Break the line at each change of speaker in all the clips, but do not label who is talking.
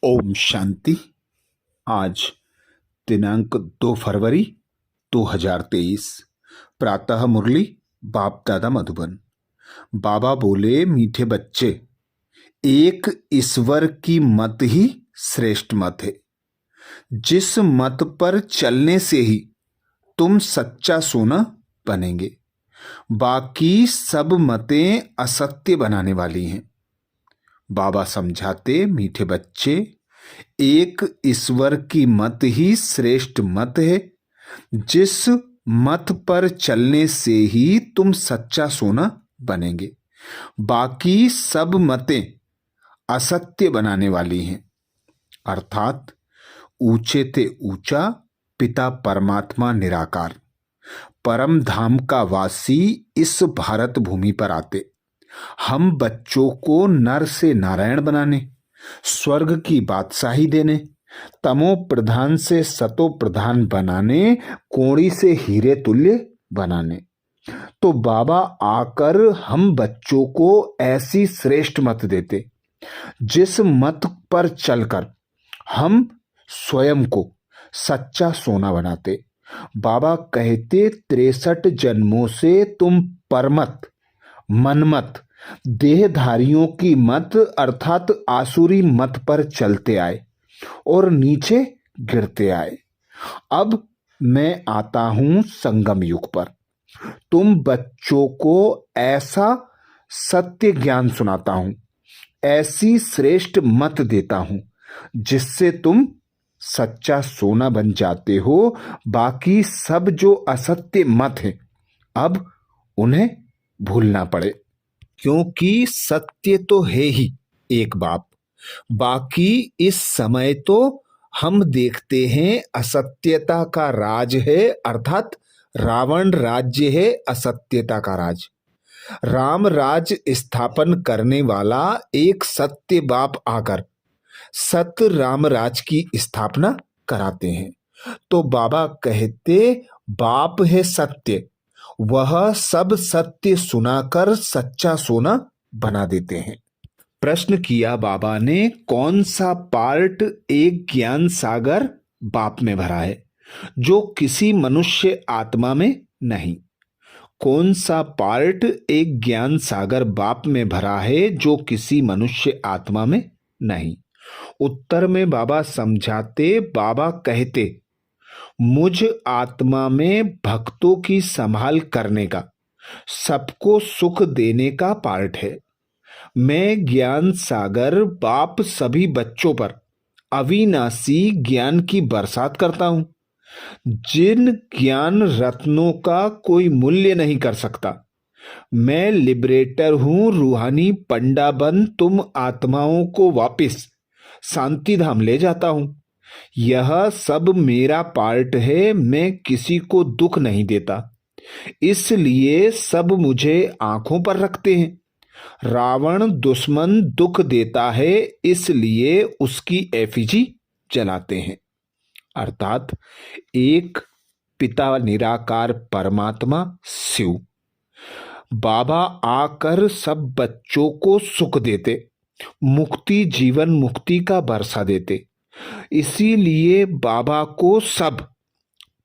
ओम शांति। आज दिनांक 2 फरवरी 2023। प्रातः मुरली बाप दादा मधुबन। बाबा बोले, मीठे बच्चे, एक ईश्वर की मत ही श्रेष्ठ मत है। जिस मत पर चलने से ही तुम सच्चा सोना बनेंगे। बाकी सब मतें असत्य बनाने वाली हैं। बाबा समझाते, मीठे बच्चे, एक ईश्वर की मत ही श्रेष्ठ मत है। जिस मत पर चलने से ही तुम सच्चा सोना बनेंगे। बाकी सब मतें असत्य बनाने वाली हैं। अर्थात ऊंचे ते ऊंचा पिता परमात्मा निराकार परम धाम का वासी इस भारत भूमि पर आते हम बच्चों को नर से नारायण बनाने, स्वर्ग की बादशाही देने, तमो प्रधान से सतो प्रधान बनाने, कोड़ी से हीरे तुल्य बनाने। तो बाबा आकर हम बच्चों को ऐसी श्रेष्ठ मत देते जिस मत पर चलकर हम स्वयं को सच्चा सोना बनाते। बाबा कहते, 63 जन्मों से तुम परमत मनमत देहधारियों की मत अर्थात आसुरी मत पर चलते आए और नीचे गिरते आए। अब मैं आता हूं संगम युग पर। तुम बच्चों को ऐसा सत्य ज्ञान सुनाता हूं, ऐसी श्रेष्ठ मत देता हूं जिससे तुम सच्चा सोना बन जाते हो। बाकी सब जो असत्य मत है अब उन्हें भूलना पड़े, क्योंकि सत्य तो है ही एक बाप। बाकी इस समय तो हम देखते हैं असत्यता का राज है, अर्थात रावण राज्य है असत्यता का राज। राम राज स्थापन करने वाला एक सत्य बाप आकर सत्य राम राज की स्थापना कराते हैं। तो बाबा कहते, बाप है सत्य, वह सब सत्य सुनाकर सच्चा सोना बना देते हैं। प्रश्न किया बाबा ने, कौन सा पार्ट एक ज्ञान सागर बाप में भरा है जो किसी मनुष्य आत्मा में नहीं? कौन सा पार्ट एक ज्ञान सागर बाप में भरा है जो किसी मनुष्य आत्मा में नहीं? उत्तर में बाबा समझाते, बाबा कहते, मुझ आत्मा में भक्तों की संभाल करने का, सबको सुख देने का पार्ट है। मैं ज्ञान सागर बाप सभी बच्चों पर अविनाशी ज्ञान की बरसात करता हूं, जिन ज्ञान रत्नों का कोई मूल्य नहीं कर सकता। मैं लिबरेटर हूं, रूहानी पंडा बन तुम आत्माओं को वापस शांति धाम ले जाता हूं। यह सब मेरा पार्ट है। मैं किसी को दुख नहीं देता, इसलिए सब मुझे आंखों पर रखते हैं। रावण दुश्मन दुख देता है, इसलिए उसकी एफिजी जलाते हैं। अर्थात एक पिता निराकार परमात्मा शिव बाबा आकर सब बच्चों को सुख देते, मुक्ति जीवन मुक्ति का बरसा देते। इसीलिए बाबा को सब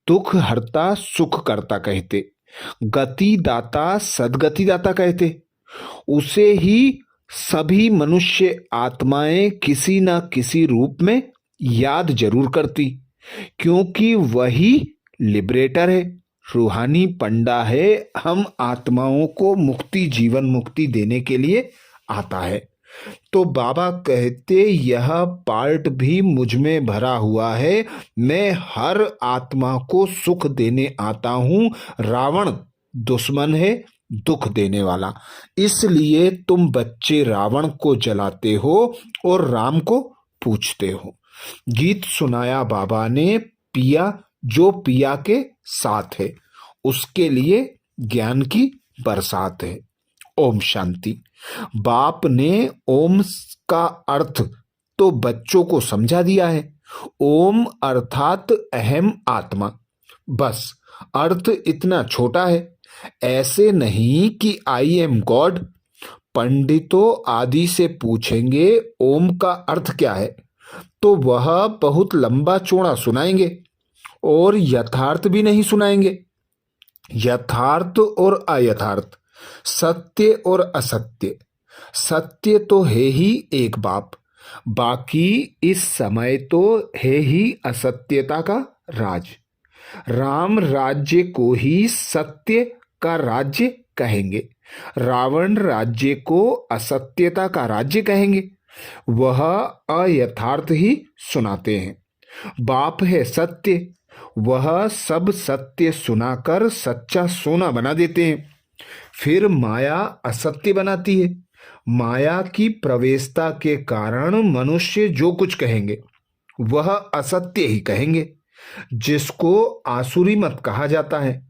दुख हरता सुख करता कहते, गति दाता सदगति दाता कहते। उसे ही सभी मनुष्य आत्माएं किसी न किसी रूप में याद जरूर करती, क्योंकि वही लिबरेटर है, रूहानी पंडा है। हम आत्माओं को मुक्ति जीवन मुक्ति देने के लिए आता है। तो बाबा कहते, यह पार्ट भी मुझ में भरा हुआ है। मैं हर आत्मा को सुख देने आता हूं। रावण दुश्मन है, दुख देने वाला, इसलिए तुम बच्चे रावण को जलाते हो और राम को पूछते हो। गीत सुनाया बाबा ने, पिया जो पिया के साथ है उसके लिए ज्ञान की बरसात है। ओम शांति। बाप ने ओम का अर्थ तो बच्चों को समझा दिया है। ओम अर्थात अहम आत्मा, बस अर्थ इतना छोटा है। ऐसे नहीं कि आई एम गॉड। पंडितों आदि से पूछेंगे ओम का अर्थ क्या है, तो वह बहुत लंबा चौड़ा सुनाएंगे और यथार्थ भी नहीं सुनाएंगे। यथार्थ और अयथार्थ, सत्य और असत्य। सत्य तो है ही एक बाप, बाकी इस समय तो है ही असत्यता का राज। राम राज्य को ही सत्य का राज्य कहेंगे, रावण राज्य को असत्यता का राज्य कहेंगे। वह अयथार्थ ही सुनाते हैं। बाप है सत्य, वह सब सत्य सुनाकर सच्चा सोना बना देते हैं। फिर माया असत्य बनाती है। माया की प्रवेशता के कारण मनुष्य जो कुछ कहेंगे वह असत्य ही कहेंगे, जिसको आसुरी मत कहा जाता है।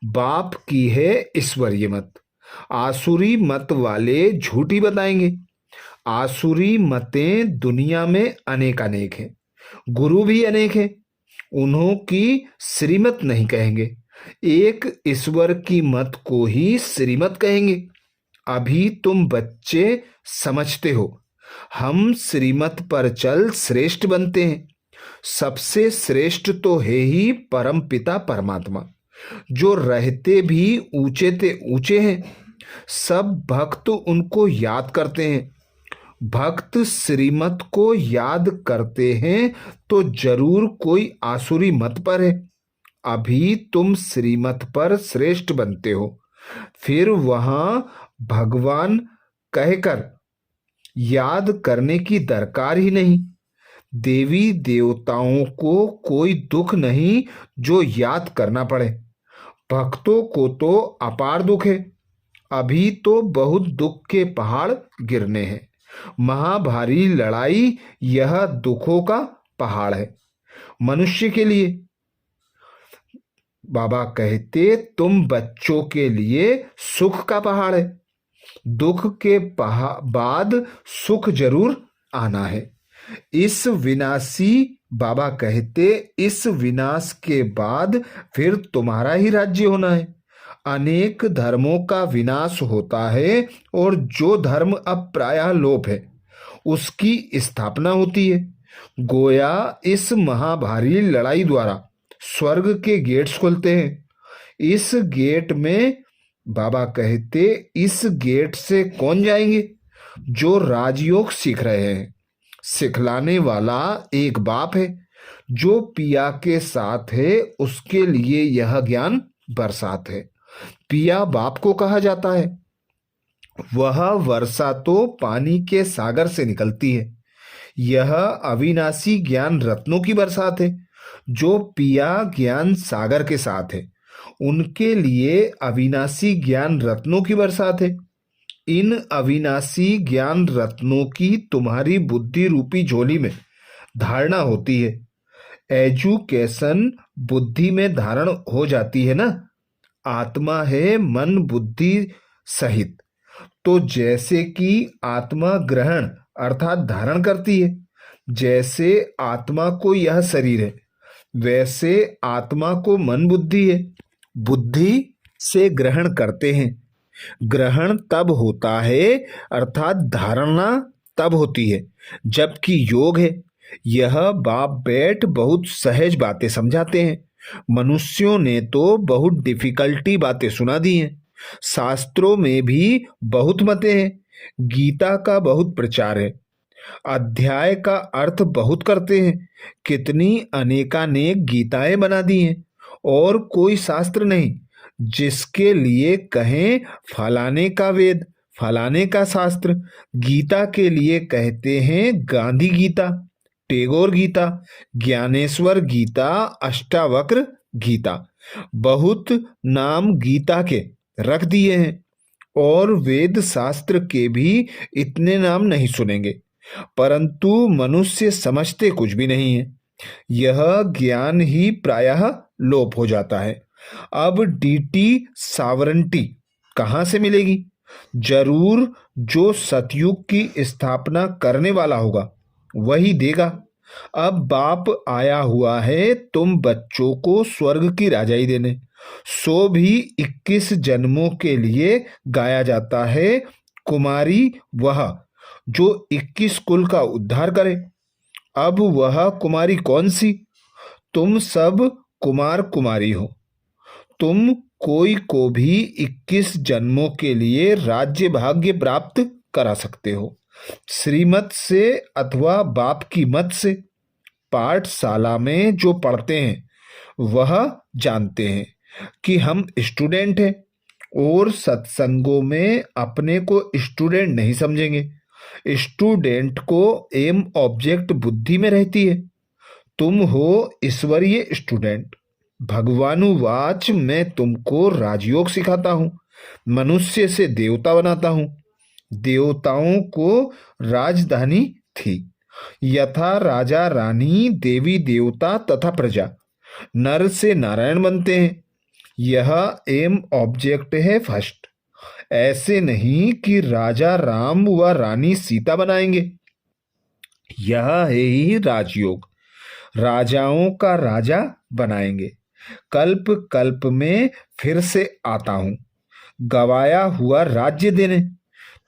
बाप की है ईश्वरीय मत। आसुरी मत वाले झूठी बताएंगे। आसुरी मतें दुनिया में अनेक अनेक हैं, गुरु भी अनेक हैं। उन्हों की श्रीमत नहीं कहेंगे, एक ईश्वर की मत को ही श्रीमत कहेंगे। अभी तुम बच्चे समझते हो, हम श्रीमत पर चल श्रेष्ठ बनते हैं। सबसे श्रेष्ठ तो है ही परम पिता परमात्मा, जो रहते भी ऊंचे ते ऊंचे हैं। सब भक्त उनको याद करते हैं। भक्त श्रीमत को याद करते हैं तो जरूर कोई आसुरी मत पर है। अभी तुम श्रीमत पर श्रेष्ठ बनते हो, फिर वहां भगवान कहकर याद करने की दरकार ही नहीं। देवी देवताओं को कोई दुख नहीं जो याद करना पड़े। भक्तों को तो अपार दुख है। अभी तो बहुत दुख के पहाड़ गिरने हैं। महाभारी लड़ाई यह दुखों का पहाड़ है मनुष्य के लिए। बाबा कहते तुम बच्चों के लिए सुख का पहाड़ है। दुख के बाद सुख जरूर आना है। इस विनाशी बाबा कहते इस विनाश के बाद फिर तुम्हारा ही राज्य होना है। अनेक धर्मों का विनाश होता है और जो धर्म अब प्रायः लोप है उसकी स्थापना होती है। गोया इस महाभारी लड़ाई द्वारा स्वर्ग के गेट्स खुलते हैं। इस गेट में बाबा कहते इस गेट से कौन जाएंगे? जो राजयोग सीख रहे हैं। सिखलाने वाला एक बाप है। जो पिया के साथ है उसके लिए यह ज्ञान बरसात है। पिया बाप को कहा जाता है। वह वर्षा तो पानी के सागर से निकलती है। यह अविनाशी ज्ञान रत्नों की बरसात है। जो पिया ज्ञान सागर के साथ है उनके लिए अविनाशी ज्ञान रत्नों की बरसात है। इन अविनाशी ज्ञान रत्नों की तुम्हारी बुद्धि रूपी झोली में धारणा होती है। एजुकेशन बुद्धि में धारण हो जाती है ना। आत्मा है मन बुद्धि सहित। तो जैसे कि आत्मा ग्रहण अर्थात धारण करती है, जैसे आत्मा को यह शरीर है, वैसे आत्मा को मन बुद्धि है। बुद्धि से ग्रहण करते हैं। ग्रहण तब होता है अर्थात धारणा तब होती है जबकि योग है। यह बाप बैठ बहुत सहज बातें समझाते हैं। मनुष्यों ने तो बहुत डिफिकल्टी बातें सुना दी हैं। शास्त्रों में भी बहुत मतें हैं। गीता का बहुत प्रचार है। अध्याय का अर्थ बहुत करते हैं। कितनी अनेकानेक गीताएं बना दी हैं और कोई शास्त्र नहीं जिसके लिए कहें फलाने का वेद फलाने का शास्त्र। गीता के लिए कहते हैं गांधी गीता, टैगोर गीता, ज्ञानेश्वर गीता, अष्टावक्र गीता। बहुत नाम गीता के रख दिए हैं और वेद शास्त्र के भी इतने नाम नहीं सुनेंगे, परंतु मनुष्य समझते कुछ भी नहीं है। यह ज्ञान ही प्रायः लोप हो जाता है। अब डीटी सावरंटी कहाँ से मिलेगी? जरूर जो सतयुग की स्थापना करने वाला होगा वही देगा। अब बाप आया हुआ है तुम बच्चों को स्वर्ग की राजाई देने। सो भी 21 जन्मों के लिए गाया जाता है। कुमारी वह जो 21 कुल का उद्धार करे। अब वह कुमारी कौन सी? तुम सब कुमार कुमारी हो। तुम कोई को भी 21 जन्मों के लिए राज्य भाग्य प्राप्त करा सकते हो, श्रीमत से अथवा बाप की मत से। पाठशाला में जो पढ़ते हैं वह जानते हैं कि हम स्टूडेंट हैं, और सत्संगों में अपने को स्टूडेंट नहीं समझेंगे। स्टूडेंट को एम ऑब्जेक्ट बुद्धि में रहती है। तुम हो ईश्वरीय स्टूडेंट। भगवानुवाच मैं तुमको राजयोग सिखाता हूं, मनुष्य से देवता बनाता हूं। देवताओं को राजधानी थी, यथा राजा रानी देवी देवता तथा प्रजा। नर से नारायण बनते हैं, यह एम ऑब्जेक्ट है फर्स्ट। ऐसे नहीं कि राजा राम व रानी सीता बनाएंगे। यह है ही राजयोग, राजाओं का राजा बनाएंगे। कल्प कल्प में फिर से आता हूं, गवाया हुआ राज्य देने।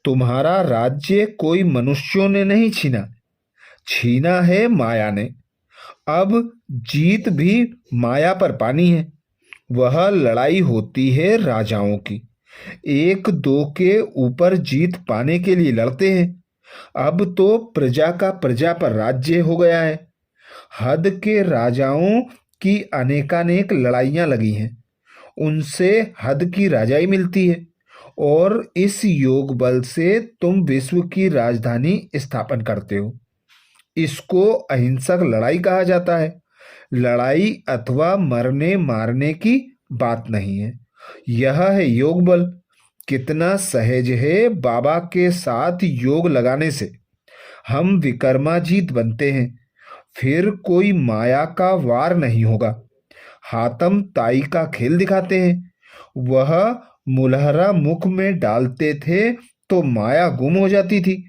तुम्हारा राज्य कोई मनुष्यों ने नहीं छीना, छीना है माया ने। अब जीत भी माया पर पानी है। वह लड़ाई होती है राजाओं की, एक दो के ऊपर जीत पाने के लिए लड़ते हैं। अब तो प्रजा का प्रजा पर राज्य हो गया है। हद के राजाओं की अनेकानेक लड़ाइयां लगी हैं, उनसे हद की राजाई मिलती है, और इस योग बल से तुम विश्व की राजधानी स्थापन करते हो। इसको अहिंसक लड़ाई कहा जाता है। लड़ाई अथवा मरने मारने की बात नहीं है, यह है योग बल। कितना सहज है बाबा के साथ योग लगाने से हम विक्रमाजीत बनते हैं। फिर कोई माया का वार नहीं होगा। हातम ताई का खेल दिखाते हैं। वह मुलहरा मुख में डालते थे तो माया गुम हो जाती थी,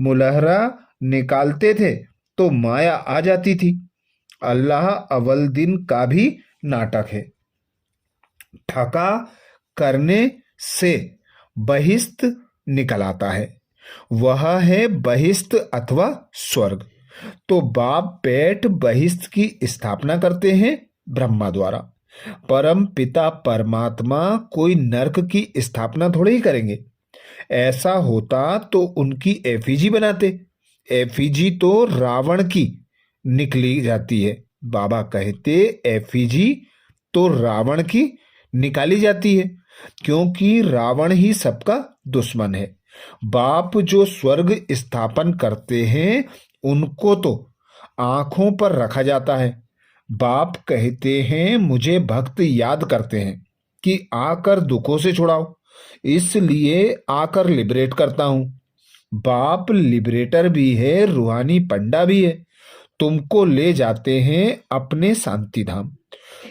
मुलहरा निकालते थे तो माया आ जाती थी। अल्लाह अव्वल दिन का भी नाटक है। ठका करने से बहिष्त निकल आता है, वह है बहिष्त अथवा स्वर्ग। तो बाप पेट बहिष्त की स्थापना करते हैं ब्रह्मा द्वारा। परम पिता परमात्मा कोई नरक की स्थापना थोड़े ही करेंगे। ऐसा होता तो उनकी एफिजी बनाते। एफिजी तो रावण की निकली जाती है। बाबा कहते एफिजी तो रावण की निकाली जाती है, क्योंकि रावण ही सबका दुश्मन है। बाप जो स्वर्ग स्थापन करते हैं उनको तो आंखों पर रखा जाता है। बाप कहते हैं मुझे भक्त याद करते हैं कि आकर दुखों से छुड़ाओ, इसलिए आकर लिबरेट करता हूं। बाप लिबरेटर भी है, रूहानी पंडा भी है। तुमको ले जाते हैं अपने शांति धाम।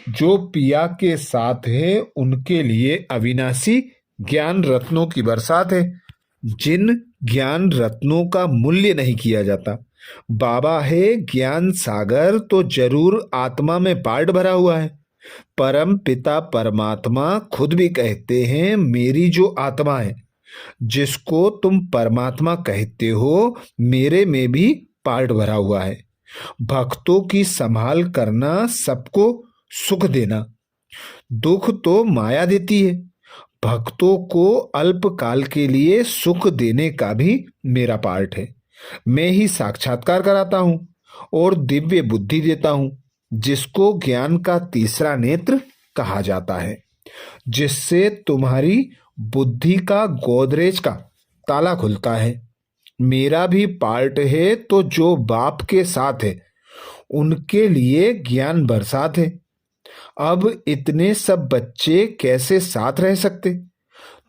जो पिया के साथ है उनके लिए अविनाशी ज्ञान रत्नों की बरसात है, जिन ज्ञान रत्नों का मूल्य नहीं किया जाता। बाबा है ज्ञान सागर, तो जरूर आत्मा में पार्ट भरा हुआ है। परम पिता परमात्मा खुद भी कहते हैं मेरी जो आत्मा है, जिसको तुम परमात्मा कहते हो, मेरे में भी पार्ट भरा हुआ है। भक्तों की संभाल करना, सबको सुख देना। दुख तो माया देती है, भक्तों को अल्पकाल के लिए सुख देने का भी मेरा पार्ट है। मैं ही साक्षात्कार कराता हूं और दिव्य बुद्धि देता हूं, जिसको ज्ञान का तीसरा नेत्र कहा जाता है, जिससे तुम्हारी बुद्धि का गोदरेज का ताला खुलता है। मेरा भी पार्ट है, तो जो बाप के साथ है उनके लिए ज्ञान बरसात है। अब इतने सब बच्चे कैसे साथ रह सकते?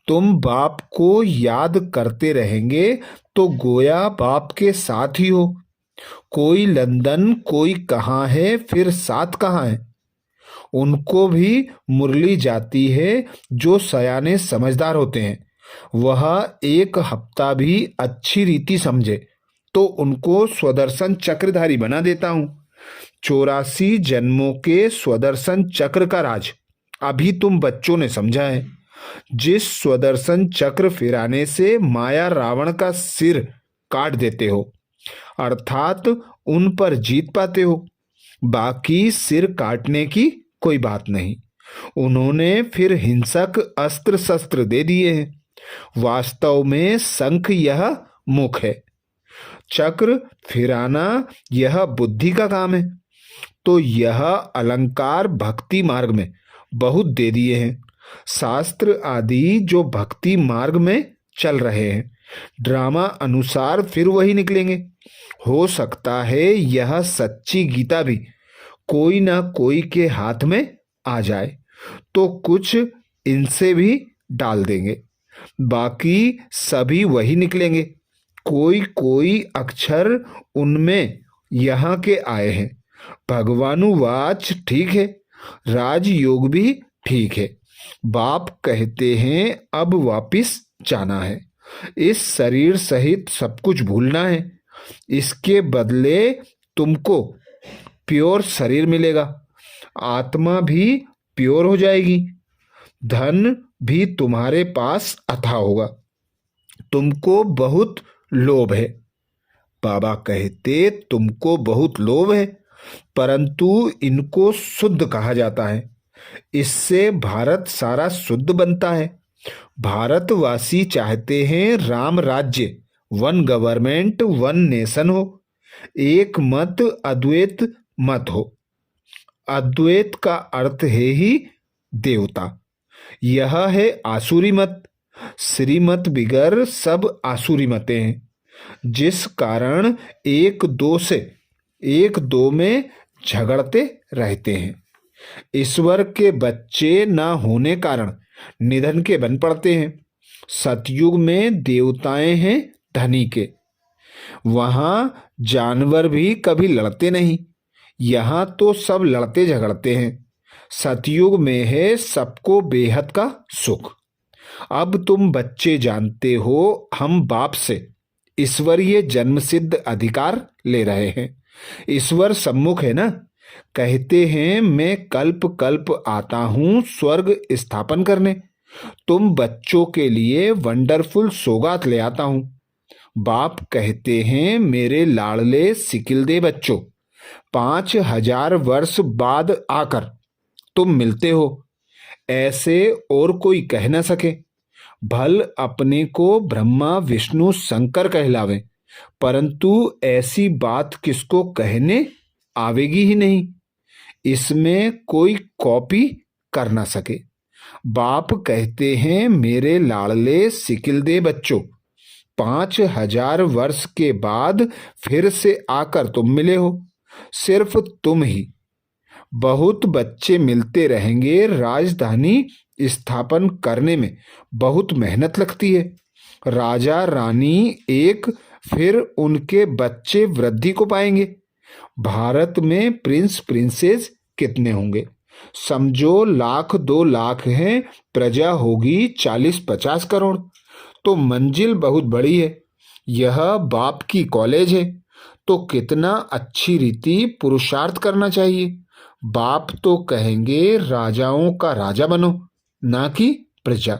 तुम बाप को याद करते रहेंगे तो गोया बाप के साथ ही हो। कोई लंदन, कोई कहाँ है, फिर साथ कहाँ है? उनको भी मुरली जाती है। जो सयाने समझदार होते हैं वह एक हफ्ता भी अच्छी रीति समझे तो उनको स्वदर्शन चक्रधारी बना देता हूं। 84 जन्मों के स्वदर्शन चक्र का राज अभी तुम बच्चों ने समझा है। जिस स्वदर्शन चक्र फिराने से माया रावण का सिर काट देते हो, अर्थात उन पर जीत पाते हो। बाकी सिर काटने की कोई बात नहीं। उन्होंने फिर हिंसक अस्त्र शस्त्र दे दिए हैं। वास्तव में शंख यह मुख है, चक्र फिराना यह बुद्धि का काम है। तो यह अलंकार भक्ति मार्ग में बहुत दे दिए हैं। शास्त्र आदि जो भक्ति मार्ग में चल रहे हैं, ड्रामा अनुसार फिर वही निकलेंगे। हो सकता है यह सच्ची गीता भी कोई ना कोई के हाथ में आ जाए तो कुछ इनसे भी डाल देंगे, बाकी सभी वही निकलेंगे। कोई कोई अक्षर उनमें यहाँ के आए हैं। भगवानुवाच ठीक है, राजयोग भी ठीक है। बाप कहते हैं अब वापिस जाना है, इस शरीर सहित सब कुछ भूलना है। इसके बदले तुमको प्योर शरीर मिलेगा, आत्मा भी प्योर हो जाएगी, धन भी तुम्हारे पास अथाह होगा। तुमको बहुत लोभ है। बाबा कहते तुमको बहुत लोभ है, परंतु इनको शुद्ध कहा जाता है। इससे भारत सारा शुद्ध बनता है। भारतवासी चाहते हैं राम राज्य, वन गवर्नमेंट, वन नेशन हो, एक मत अद्वैत मत हो। अद्वैत का अर्थ है ही देवता। यह है आसुरी मत। श्रीमत बिगर सब आसुरी मतें हैं, जिस कारण एक दो में झगड़ते रहते हैं। ईश्वर के बच्चे न होने कारण निधन के बन पड़ते हैं। सतयुग में देवताएं हैं धनी के, वहां जानवर भी कभी लड़ते नहीं, यहां तो सब लड़ते झगड़ते हैं। सतयुग में है सबको बेहद का सुख। अब तुम बच्चे जानते हो, हम बाप से ईश्वरीय जन्मसिद्ध अधिकार ले रहे हैं। ईश्वर सम्मुख है ना। कहते हैं मैं कल्प कल्प आता हूं स्वर्ग स्थापन करने। तुम बच्चों के लिए वंडरफुल सौगात ले आता हूं। बाप कहते हैं मेरे लाडले सिकिलदे बच्चों, 5000 वर्ष बाद आकर तुम मिलते हो, ऐसे और कोई कह न सके। भल अपने को ब्रह्मा विष्णु शंकर कहलावे, परंतु ऐसी बात किसको कहने आवेगी ही नहीं। इसमें कोई कॉपी कर ना सके। बाप कहते हैं मेरे लाडले सिकिलदे बच्चों, 5000 वर्ष के बाद फिर से आकर तुम मिले हो। सिर्फ तुम ही, बहुत बच्चे मिलते रहेंगे। राजधानी स्थापन करने में बहुत मेहनत लगती है। राजा रानी एक, फिर उनके बच्चे वृद्धि को पाएंगे। भारत में प्रिंस प्रिंसेस कितने होंगे? समझो 1,00,000 2,00,000 हैं, प्रजा होगी 40-50 करोड़। तो मंजिल बहुत बड़ी है। यह बाप की कॉलेज है, तो कितना अच्छी रीति पुरुषार्थ करना चाहिए। बाप तो कहेंगे राजाओं का राजा बनो, ना कि प्रजा।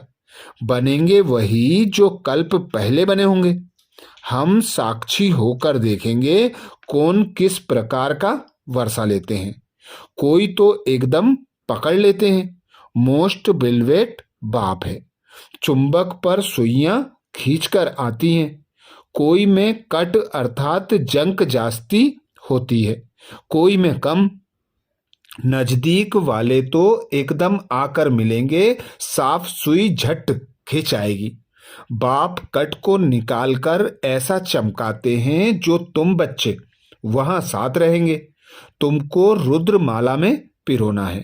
बनेंगे वही जो कल्प पहले बने होंगे। हम साक्षी होकर देखेंगे कौन किस प्रकार का वर्षा लेते हैं। कोई तो एकदम पकड़ लेते हैं। मोस्ट बिलवेट बाप है। चुंबक पर सुइयां खींचकर आती हैं। कोई में कट अर्थात जंक जास्ती होती है, कोई में कम। नजदीक वाले तो एकदम आकर मिलेंगे, साफ सुई झट खिंच आएगी। बाप कट को निकालकर ऐसा चमकाते हैं जो तुम बच्चे वहां साथ रहेंगे। तुमको रुद्रमाला में पिरोना है।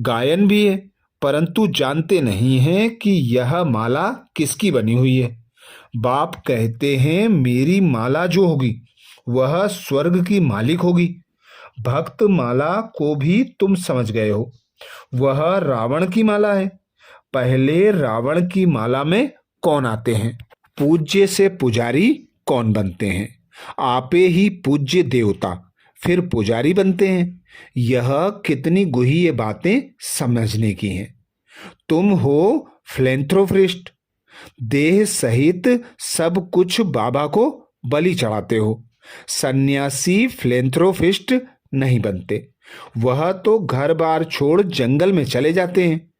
गायन भी है, परंतु जानते नहीं हैं कि यह माला किसकी बनी हुई है। बाप कहते हैं मेरी माला जो होगी वह स्वर्ग की मालिक होगी। भक्त माला को भी तुम समझ गए हो, वह रावण की माला है। पहले रावण की माला में कौन आते हैं? पूज्य से पुजारी कौन बनते हैं? आपे ही पूज्य देवता फिर पुजारी बनते हैं। यह कितनी गुह्य बातें समझने की हैं। तुम हो फिलैंथ्रोपिस्ट, देह सहित सब कुछ बाबा को बलि चढ़ाते हो। सन्यासी फिलेंथ्रोपिस्ट नहीं बनते, वह तो घर बार छोड़ जंगल में चले जाते हैं।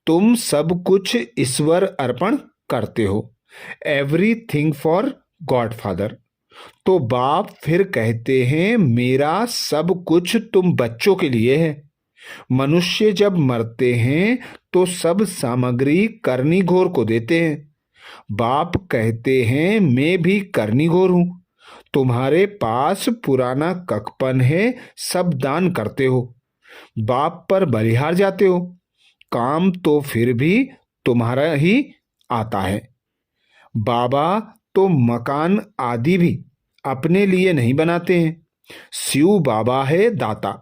तुम सब कुछ ईश्वर अर्पण करते हो, एवरीथिंग फॉर गॉड फादर। तो बाप फिर कहते हैं मेरा सब कुछ तुम बच्चों के लिए है। मनुष्य जब मरते हैं तो सब सामग्री कर्णिघोर को देते हैं। बाप कहते हैं मैं भी कर्णिघोर हूं, तुम्हारे पास पुराना ककपन है, सब दान करते हो, बाप पर बलिहार जाते हो, काम तो फिर भी तुम्हारा ही आता है। बाबा तो मकान आदि भी अपने लिए नहीं बनाते हैं, शिव बाबा है दाता,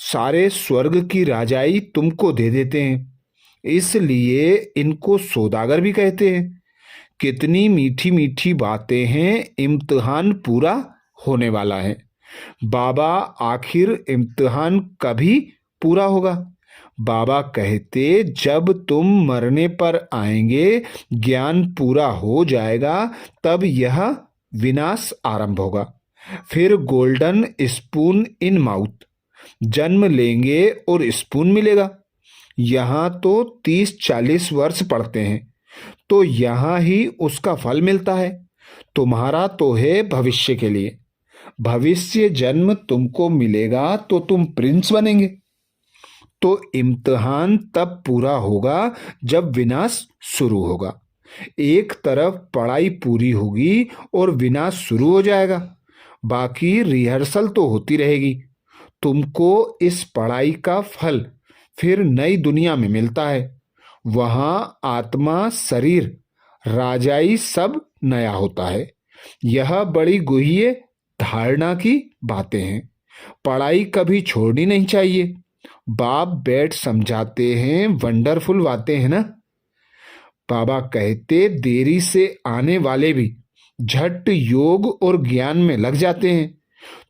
सारे स्वर्ग की राजाई तुमको दे देते हैं, इसलिए इनको सौदागर भी कहते हैं। कितनी मीठी मीठी बातें हैं, इम्तिहान पूरा होने वाला है। बाबा आखिर इम्तिहान कभी पूरा होगा? बाबा कहते जब तुम मरने पर आएंगे, ज्ञान पूरा हो जाएगा, तब यह विनाश आरंभ होगा। फिर गोल्डन स्पून इन माउथ, जन्म लेंगे और स्पून मिलेगा। यहाँ तो 30-40 वर्ष पड़ते हैं, तो यहाँ ही उसका फल मिलता है। तुम्हारा तो है भविष्य के लिए, भविष्य जन्म तुमको मिलेगा तो तुम प्रिंस बनेंगे। तो इम्तिहान तब पूरा होगा जब विनाश शुरू होगा। एक तरफ पढ़ाई पूरी होगी और विनाश शुरू हो जाएगा, बाकी रिहर्सल तो होती रहेगी। तुमको इस पढ़ाई का फल फिर नई दुनिया में मिलता है। वहां आत्मा, शरीर, राजाई सब नया होता है। यह बड़ी गुह्य धारणा की बातें हैं, पढ़ाई कभी छोड़नी नहीं चाहिए। बाप बैठ समझाते हैं, वंडरफुल बातें हैं ना। बाबा कहते देरी से आने वाले भी झट योग और ज्ञान में लग जाते हैं,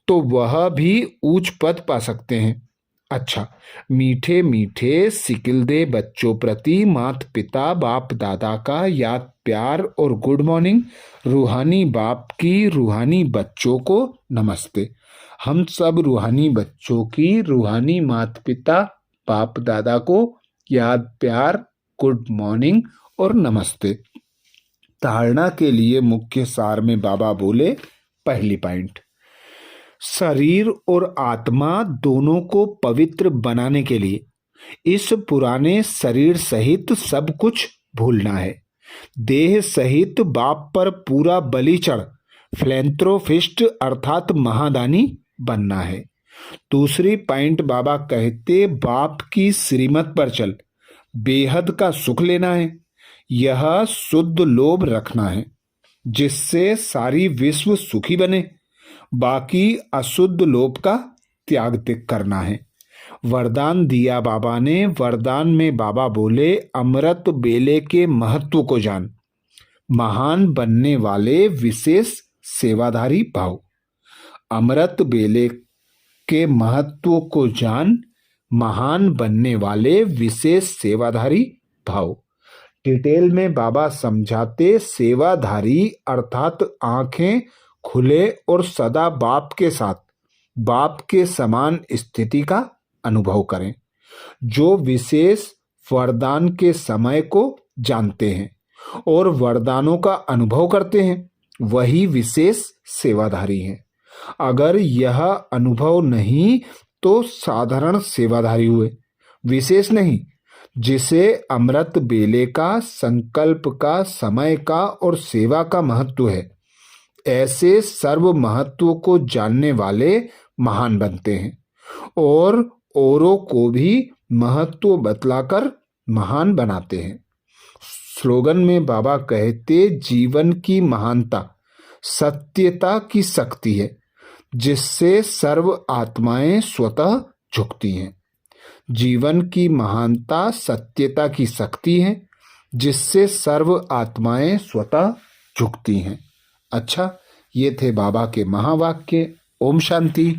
तो वह भी ऊंच पद पा सकते हैं। अच्छा, मीठे मीठे सिकिल दे बच्चों प्रति माता पिता बाप दादा का याद प्यार और गुड मॉर्निंग। रूहानी बाप की रूहानी बच्चों को नमस्ते। हम सब रूहानी बच्चों की रूहानी माता पिता बाप दादा को याद प्यार, गुड मॉर्निंग और नमस्ते। धारणा के लिए मुख्य सार में बाबा बोले, पहली पॉइंट, शरीर और आत्मा दोनों को पवित्र बनाने के लिए इस पुराने शरीर सहित सब कुछ भूलना है। देह सहित बाप पर पूरा बलि चढ़ फिलेंथ्रोपिस्ट अर्थात महादानी बनना है। दूसरी पॉइंट बाबा कहते बाप की श्रीमत पर चल बेहद का सुख लेना है। यह शुद्ध लोभ रखना है जिससे सारी विश्व सुखी बने, बाकी अशुद्ध लोभ का त्याग करना है। वरदान दिया बाबा ने। वरदान में बाबा बोले अमृत बेले के महत्व को जान, महान बनने वाले विशेष सेवाधारी भाव। अमृत बेले के महत्व को जान, महान बनने वाले विशेष सेवाधारी भाव। डिटेल में बाबा समझाते सेवाधारी अर्थात आंखें खुले और सदा बाप के साथ बाप के समान स्थिति का अनुभव करें। जो विशेष वरदान के समय को जानते हैं और वरदानों का अनुभव करते हैं, वही विशेष सेवाधारी हैं। अगर यह अनुभव नहीं तो साधारण सेवाधारी हुए, विशेष नहीं। जिसे अमृत बेले का, संकल्प का, समय का और सेवा का महत्व है, ऐसे सर्व महत्व को जानने वाले महान बनते हैं और औरों को भी महत्व बतलाकर महान बनाते हैं। स्लोगन में बाबा कहते जीवन की महानता सत्यता की शक्ति है जिससे सर्व आत्माएं स्वतः झुकती हैं। जीवन की महानता सत्यता की शक्ति है जिससे सर्व आत्माएं स्वतः झुकती हैं। अच्छा, ये थे बाबा के महावाक्य। ओम शांति।